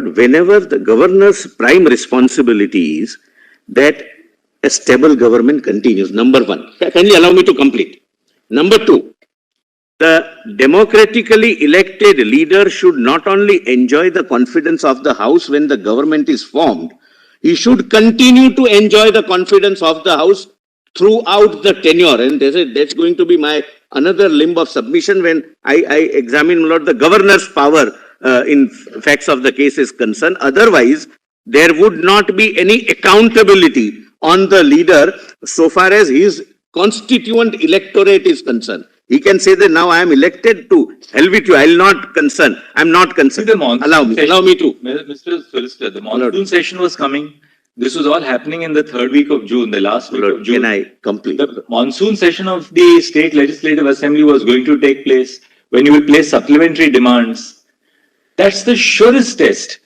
Lord, whenever the governor's prime responsibility is that a stable government continues, number one. Kindly allow me to complete. Number two, the democratically elected leader should not only enjoy the confidence of the House when the government is formed, he should continue to enjoy the confidence of the House throughout the tenure. And that's going to be my another limb of submission when I examine, my Lord, the governor's power in facts of the case is concerned. Otherwise, there would not be any accountability on the leader so far as his constituent electorate is concerned. He can say that now I am elected to hell with you. I will not concern. I am not concerned. Allow me to. Mr. Solicitor, the monsoon session was coming. This was all happening in the third week of June, the last week of June. Can I complete? The monsoon session of the State Legislative Assembly was going to take place when you will place supplementary demands. That's the surest test.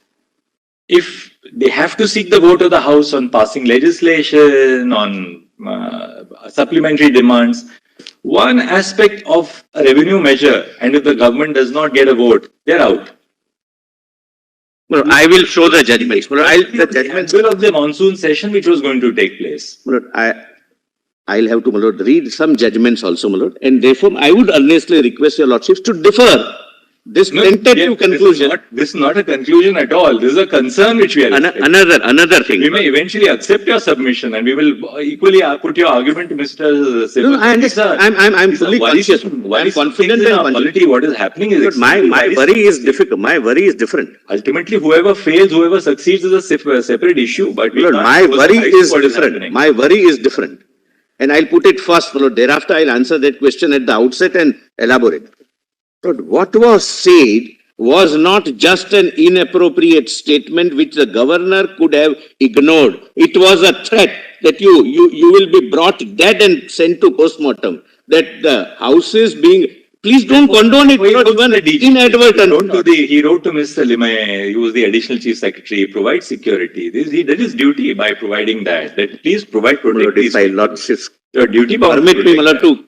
If they have to seek the vote of the House on passing legislation, on supplementary demands, one aspect of a revenue measure, and if the government does not get a vote, they're out. Well, I will show the judgments. Well, the judgments of the monsoon session which was going to take place. Well, I'll have to, my Lord, read some judgments also, my Lord, and therefore I would earnestly request your Lordships to defer this tentative conclusion. This is not a conclusion at all. This is a concern which we are another thing. We may eventually accept your submission and we will equally put your argument to Mr. Sivan. No, I understand. I'm fully conscious. I'm confident and quality. What is happening is my worry is difficult. My worry is different. Ultimately, whoever fails, whoever succeeds is a separate issue. But Lord, my worry is different. My worry is different. And I'll put it first, Lord. Thereafter, I'll answer that question at the outset and elaborate. But what was said was not just an inappropriate statement which the governor could have ignored. It was a threat that you will be brought dead and sent to postmortem. That the House is being... Please don't condone it, even inadvertent. He wrote to Mr. Limay, who was the additional chief secretary, provide security. He did his duty by providing that. That please provide protection. Your duty permit me, Malad, to...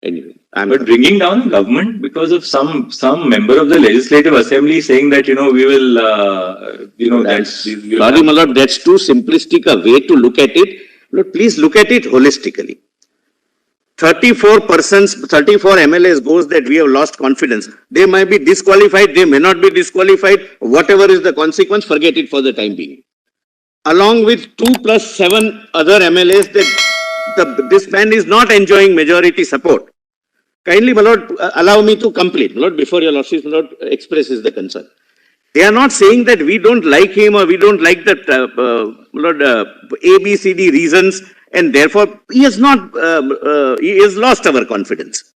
Anyway. But bringing down government because of some member of the Legislative Assembly saying that, we will, sorry, my Lord, that's too simplistic a way to look at it. Lord, please look at it holistically. 34 MLAs goes that we have lost confidence. They might be disqualified, they may not be disqualified. Whatever is the consequence, forget it for the time being. Along with 2 + 7 other MLAs, that this man is not enjoying majority support. Kindly, my Lord, allow me to complete. My Lord, before your Lordship, my Lord, expresses the concern. They are not saying that we don't like him or we don't like that, Lord, ABCD reasons, and therefore he has lost our confidence.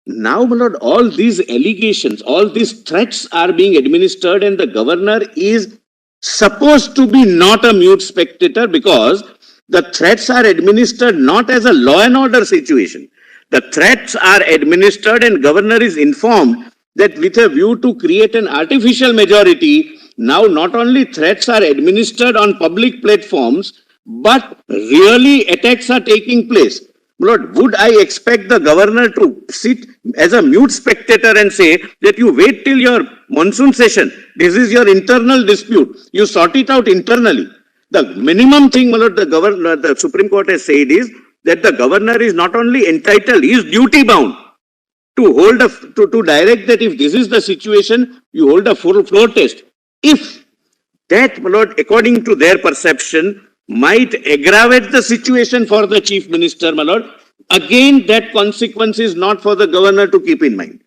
Now, my Lord, all these allegations, all these threats are being administered, and the governor is supposed to be not a mute spectator because the threats are administered not as a law and order situation. The threats are administered and governor is informed that with a view to create an artificial majority, now not only threats are administered on public platforms, but really attacks are taking place. Lord, would I expect the governor to sit as a mute spectator and say that you wait till your monsoon session, this is your internal dispute, you sort it out internally. The minimum thing, my Lord, the Supreme Court has said is that the governor is not only entitled, he is duty bound to hold to direct that if this is the situation, you hold a full floor test. If that, my Lord, according to their perception, might aggravate the situation for the chief minister, my Lord, again that consequence is not for the governor to keep in mind.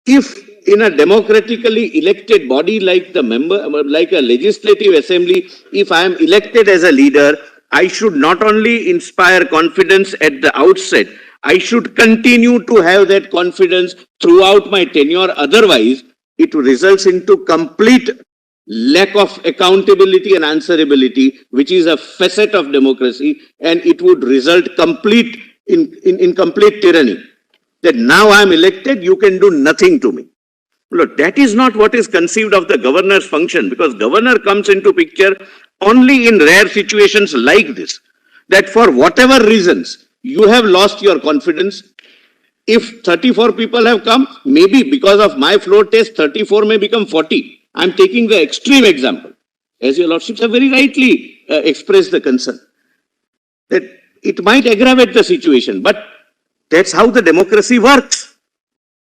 If in a democratically elected body like like a legislative assembly, if I am elected as a leader, I should not only inspire confidence at the outset, I should continue to have that confidence throughout my tenure. Otherwise, it results into complete lack of accountability and answerability, which is a facet of democracy, and it would result in complete tyranny. That now I am elected, you can do nothing to me. Look, that is not what is conceived of the governor's function, because governor comes into picture only in rare situations like this, that for whatever reasons you have lost your confidence. If 34 people have come, maybe because of my floor test, 34 may become 40. I'm taking the extreme example, as your lordships have very rightly expressed the concern, that it might aggravate the situation, but that's how the democracy works.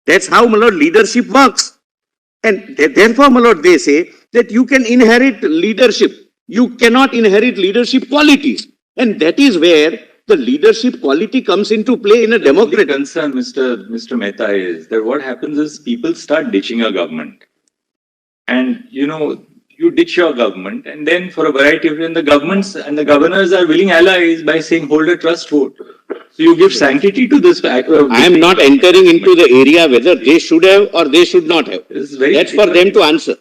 That's how, my lord, leadership works. And therefore, my lord, they say that you can inherit leadership. You cannot inherit leadership qualities. And that is where the leadership quality comes into play in a democracy. The concern, Mr. Mehta, is that what happens is people start ditching a government. And, you ditch your government, and then for a variety of reasons, the governments and the governors are willing allies by saying, hold a trust vote. So you give sanctity to this fact. I am not entering into the area whether they should have or they should not have. That's for them to answer.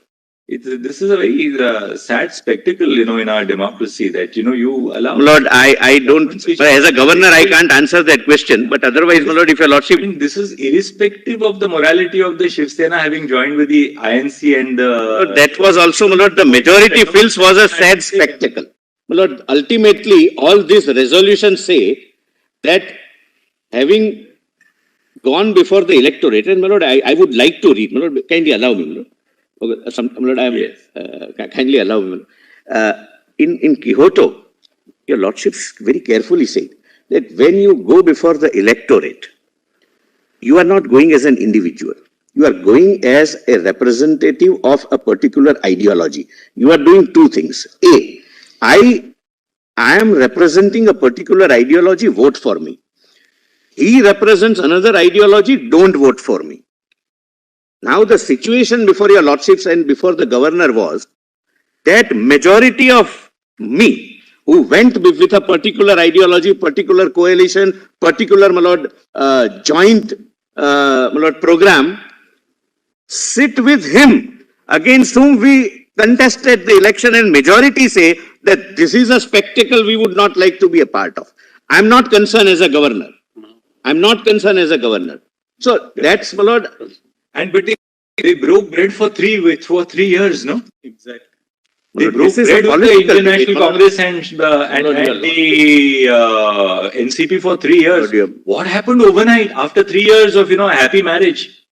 This is a very sad spectacle, in our democracy that, you allow... Lord, I don't, as a governor, I can't answer that question. But otherwise, my lord, if your lordship... This is irrespective of the morality of the Shiv Sena having joined with the INC and the... That was also, my lord, the majority feels was a sad spectacle. My lord, ultimately, all these resolutions say that having gone before the electorate, and my lord, I would like to read, my lord, kindly allow me, my lord. Kindly allow me. In Quixote, your lordships very carefully say that when you go before the electorate, you are not going as an individual. You are going as a representative of a particular ideology. You are doing two things. A, I am representing a particular ideology, vote for me. He represents another ideology, don't vote for me. Now the situation before your lordships and before the governor was that majority of me who went with a particular ideology, particular coalition, particular, my lord, joint, my lord, program, sit with him against whom we contested the election, and majority say that this is a spectacle we would not like to be a part of. I'm not concerned as a governor. I'm not concerned as a governor. So that's, my lord. And but they broke bread for 3 years, no? Exactly. They broke bread with the International Congress and the NCP for 3 years. What happened overnight after 3 years of, a happy marriage?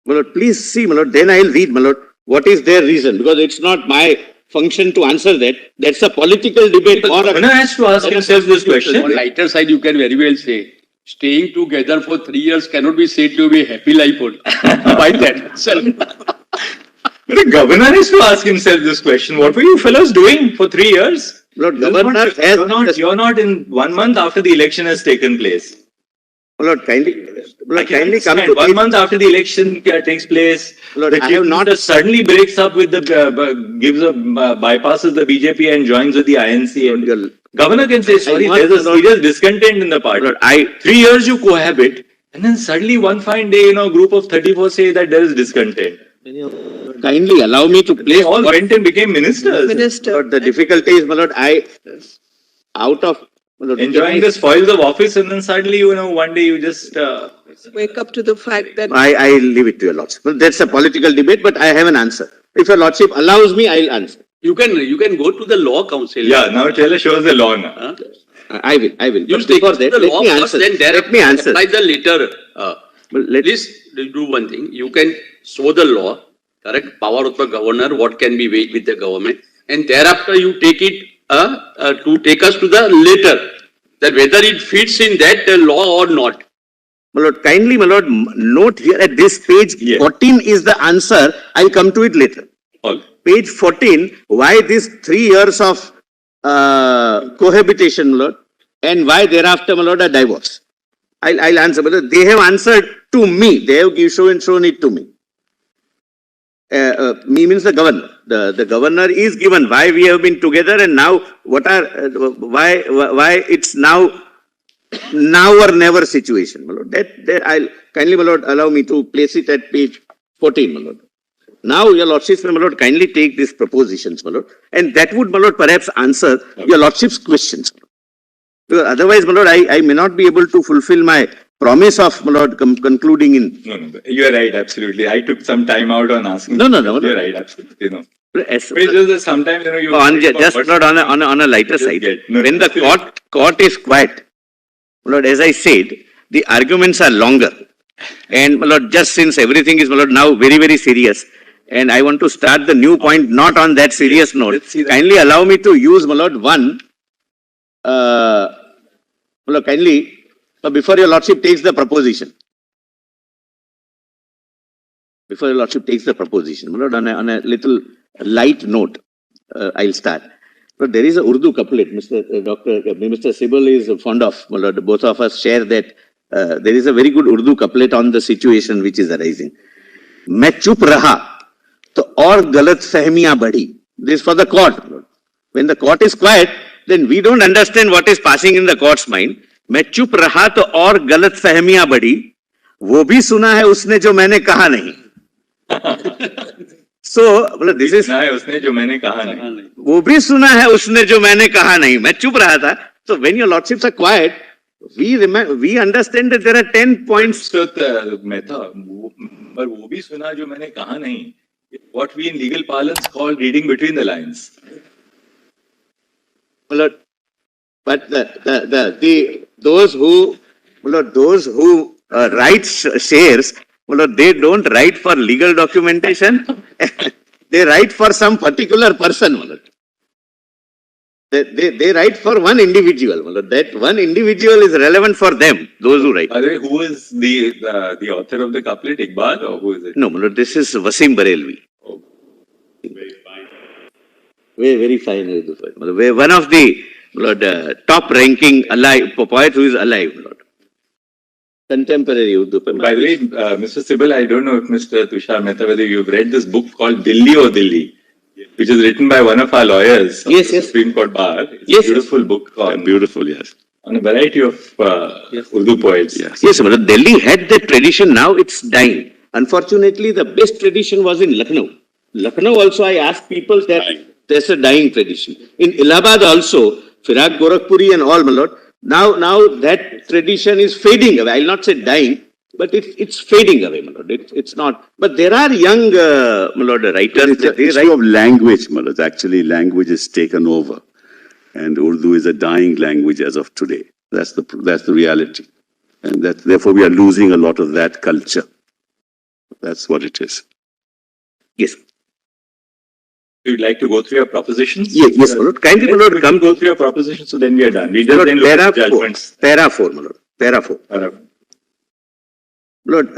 My lord, please see, my lord, then I'll read, my lord, what is their reason, because it's not my function to answer that. That's a political debate. Or a... has to ask himself this question. On lighter side, you can very well say, staying together for 3 years cannot be said to be a happy life by that. The governor has to ask himself this question. What were you fellows doing for 3 years? Lord, governor you're not in 1 month after the election has taken place. Lord, kindly come to 1 month after the election takes place. Lord, the chief minister suddenly breaks up with the bypasses the BJP and joins with the INC. And governor can say, sorry, there's a serious discontent in the party. Lord, 3 years you cohabit, and then suddenly one fine day, a group of 34 say that there is discontent. Kindly allow me to place. They all went and became ministers. Lord, the difficulty is, my lord, enjoying the spoils of office, and then suddenly, one day you just wake up to the fact that I leave it to your lordship. Well, that's a political debate, but I have an answer. If your lordship allows me, I'll answer. You can go to the law council. Yeah, now tell us, show us the law now. I will. You take for that, the law first, then let me answer. By the letter. Please do one thing. You can show the law, correct? Power of the governor, what can be weighed with the government, and thereafter you take it to take us to the letter, that whether it fits in that law or not. My lord, kindly, my lord, note here at this page 14 is the answer. I'll come to it later. All. Page 14, why these 3 years of cohabitation, my lord, and why thereafter, my lord, a divorce. I'll answer, but they have answered to me. They have shown it to me. Me means the governor. The governor is given why we have been together, and now why it's now or never situation, my lord. That I'll kindly, my lord, allow me to place it at page 14, my lord. Now, your lordships, my lord, kindly take these propositions, my lord, and that would, my lord, perhaps answer your lordship's questions. Because otherwise, my lord, I may not be able to fulfill my promise of, my lord, concluding in. No, you're right, absolutely. I took some time out on asking. No. You're right, absolutely. No. It's just sometimes, you. Just not on a lighter side. When the court is quiet, my lord, as I said, the arguments are longer. And, my lord, just since everything is, my lord, now very, very serious, And I want to start the new point not on that serious note. Let's see that. Kindly allow me to use, my lord, one. My lord, kindly, before your lordship takes the proposition. Before your lordship takes the proposition, my lord, on a little light note, I'll start. But there is a Urdu couplet, Mr. Sibal is fond of, my lord, both of us share that. There is a very good Urdu couplet on the situation which is arising. मैं चुप रहा तो और गलत फहमियां बढ़ी. This is for the court. When the court is quiet, then we don't understand what is passing in the court's mind. मैं चुप रहा तो और गलत फहमियां बढ़ी. वो भी सुना है उसने जो मैंने कहा नहीं. So, this is. सुना है उसने जो मैंने कहा नहीं. वो भी सुना है उसने जो मैंने कहा नहीं. मैं चुप रहा था. So when your lordships are quiet, we understand that there are 10 points. mehta, पर वो भी सुना जो मैंने कहा नहीं. What we in legal parlance call reading between the lines. But those who write shares, they don't write for legal documentation. They write for some particular person. They write for one individual. That one individual is relevant for them, those who write. By the way, who is the author of the couplet, Iqbal, or who is it? No, this is Wasim Barelvi. Oh. Very fine. Very fine. One of the top ranking alive poet who is alive. Contemporary Urdu. By the way, Mr. Sibal, I don't know if Mr. Tushar Mehta, whether you've read this book called Dilli O Dilli, which is written by one of our lawyers. Yes, yes. Supreme Court Bar. It's Yes, a beautiful book on, Beautiful, yes. on a variety of Urdu poets. Yes, but Delhi had that tradition, now it's dying. Unfortunately, the best tradition was in Lucknow. Lucknow also, I asked people that there's a dying tradition. In Allahabad also, Firaq Gorakhpuri and all, my lord, now that tradition is fading away. I'll not say dying, but it's fading away, my lord. It's not. But there are young, my lord, writers. It's an issue of language, my lord. Actually, language is taken over. And Urdu is a dying language as of today. That's the reality. And therefore we are losing a lot of that culture. That's what it is. Yes. You'd like to go through your propositions? Yes, my lord. Kindly, my lord, come. Go through your propositions, so then we are done. We My just lord, then look at judgments. Para 4, my lord. Para 4. Para. Lord,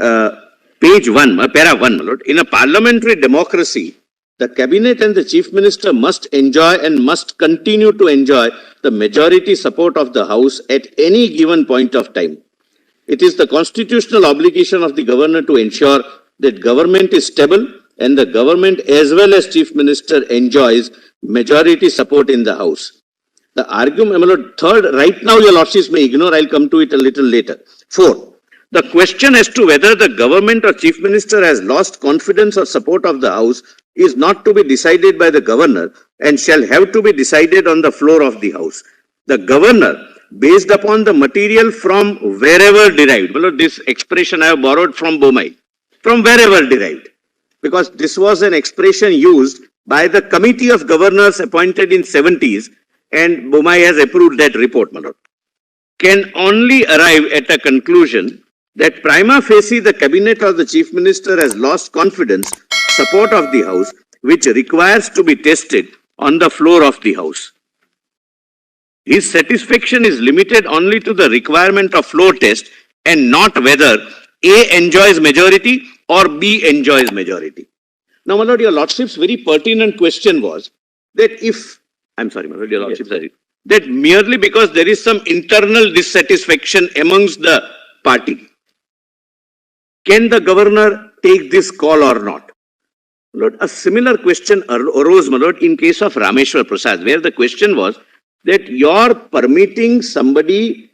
page 1, para 1, my lord. In a parliamentary democracy, the cabinet and the chief minister must enjoy and must continue to enjoy the majority support of the house at any given point of time. It is the constitutional obligation of the governor to ensure that government is stable and the government as well as chief minister enjoys majority support in the house. The argument, my lord, third, right now your lordships may ignore, I'll come to it a little later. 4. The question as to whether the government or chief minister has lost confidence or support of the house is not to be decided by the governor and shall have to be decided on the floor of the house. The governor, based upon the material from wherever derived, well, this expression I have borrowed from Bomai, from wherever derived, because this was an expression used by the committee of governors appointed in 70s and Bomai has approved that report, my lord, can only arrive at a conclusion that prima facie the cabinet or the chief minister has lost confidence, support of the house, which requires to be tested on the floor of the house. His satisfaction is limited only to the requirement of floor test and not whether A enjoys majority or B enjoys majority. Now, my lord, your lordship's very pertinent question was that if, I'm sorry, my lord, your lordship, sorry, that merely because there is some internal dissatisfaction amongst the party, can the governor take this call or not? Lord, a similar question arose, my lord, in case of Rameshwar Prasad, where the question was that you're permitting somebody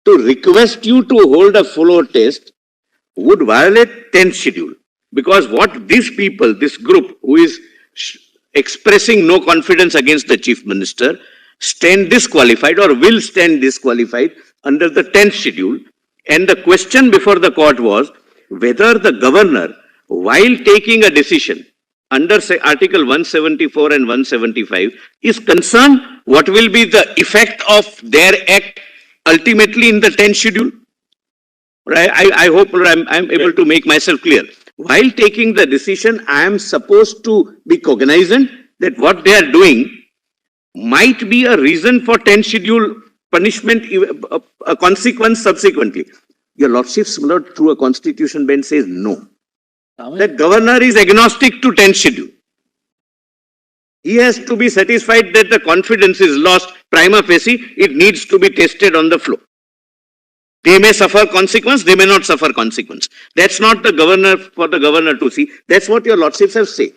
to request you to hold a floor test would violate 10th schedule. Because what these people, this group who is expressing no confidence against the chief minister, stand disqualified or will stand disqualified under the 10th schedule. And the question before the court was whether the governor, while taking a decision under say Article 174 and 175, is concerned what will be the effect of their act ultimately in the 10th schedule. I hope I'm able to make myself clear. while taking the decision, I am supposed to be cognizant that what they are doing might be a reason for 10 schedule punishment, a consequence subsequently. Your Lordship's Lord, through a constitution bench, says no. That governor is agnostic to 10 schedule. He has to be satisfied that the confidence is lost prima facie. It needs to be tested on the floor. They may suffer consequence, they may not suffer consequence. That's not the governor, for the governor to see. That's what your Lordships have said.